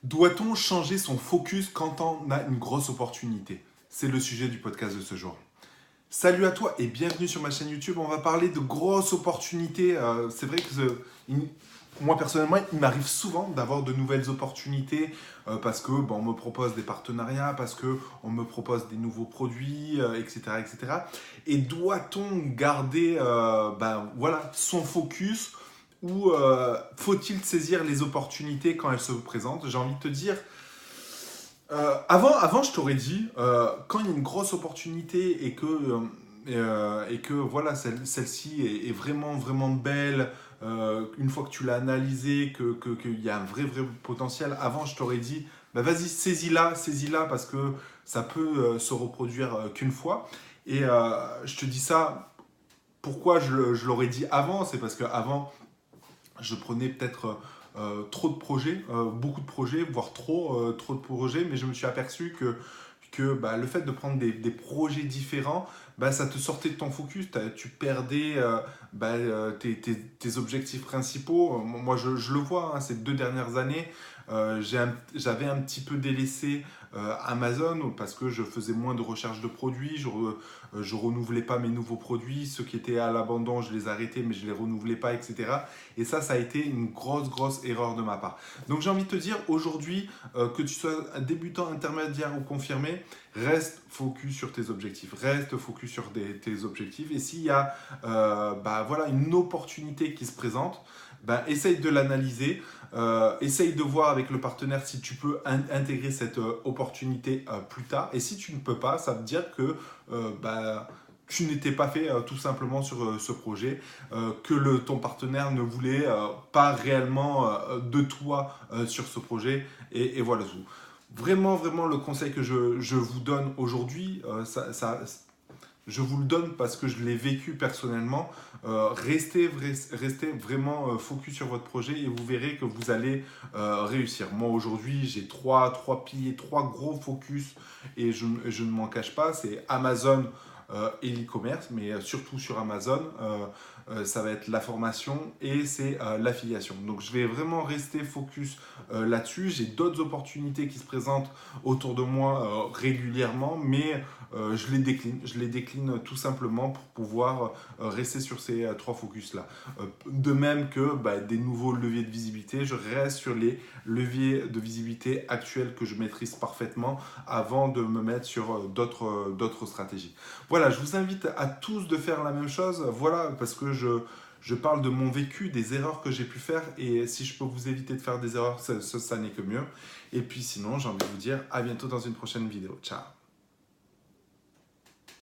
Doit-on changer son focus quand on a une grosse opportunité? C'est le sujet du podcast de ce jour. Salut à toi et bienvenue sur ma chaîne YouTube. On va parler de grosses opportunités. C'est vrai que moi personnellement, il m'arrive souvent d'avoir de nouvelles opportunités parce que on me propose des partenariats, parce que on me propose des nouveaux produits, etc., etc. Et cetera. Et doit-on garder voilà, son focus ou faut-il saisir les opportunités quand elles se présentent? J'ai envie de te dire, avant, je t'aurais dit, quand il y a une grosse opportunité et que voilà, celle-ci est vraiment, vraiment belle, une fois que tu l'as analysée, qu'il y a un vrai, vrai potentiel, avant, je t'aurais dit, bah, vas-y, saisis-la, parce que ça peut se reproduire qu'une fois. Et je te dis ça, pourquoi je l'aurais dit avant? C'est parce qu'avant, je prenais peut-être trop de projets, beaucoup de projets, voire trop de projets, mais je me suis aperçu que le fait de prendre des projets différents, ça te sortait de ton focus, tu perdais tes objectifs principaux. Moi, je le vois, hein, ces 2 dernières années, j'avais un petit peu délaissé Amazon parce que je faisais moins de recherche de produits, je renouvelais pas mes nouveaux produits, ceux qui étaient à l'abandon, je les arrêtais, mais je les renouvelais pas, etc. Et ça a été une grosse, grosse erreur de ma part. Donc j'ai envie de te dire, aujourd'hui, que tu sois un débutant, intermédiaire ou confirmé, reste focus sur tes objectifs. Reste focus sur tes objectifs. Et s'il y a voilà, une opportunité qui se présente, essaye de l'analyser. Essaye de voir avec le partenaire si tu peux intégrer cette opportunité plus tard. Et si tu ne peux pas, ça veut dire que tu n'étais pas fait tout simplement sur ce projet, que ton partenaire ne voulait pas réellement de toi sur ce projet. Et voilà tout. Vraiment, vraiment, le conseil que je vous donne aujourd'hui, je vous le donne parce que je l'ai vécu personnellement. Restez vraiment focus sur votre projet et vous verrez que vous allez réussir. Moi aujourd'hui, j'ai trois piliers, trois gros focus et je ne m'en cache pas. C'est Amazon et l'e-commerce, mais surtout sur Amazon, ça va être la formation et c'est l'affiliation. Donc je vais vraiment rester focus là-dessus. J'ai d'autres opportunités qui se présentent autour de moi régulièrement, mais je les décline. Je les décline tout simplement pour pouvoir rester sur ces trois focus-là. De même que des nouveaux leviers de visibilité, je reste sur les leviers de visibilité actuels que je maîtrise parfaitement avant de me mettre sur d'autres stratégies. Voilà, je vous invite à tous de faire la même chose. Voilà, parce que je parle de mon vécu, des erreurs que j'ai pu faire et si je peux vous éviter de faire des erreurs, ça n'est que mieux. Et puis sinon, j'ai envie de vous dire à bientôt dans une prochaine vidéo. Ciao!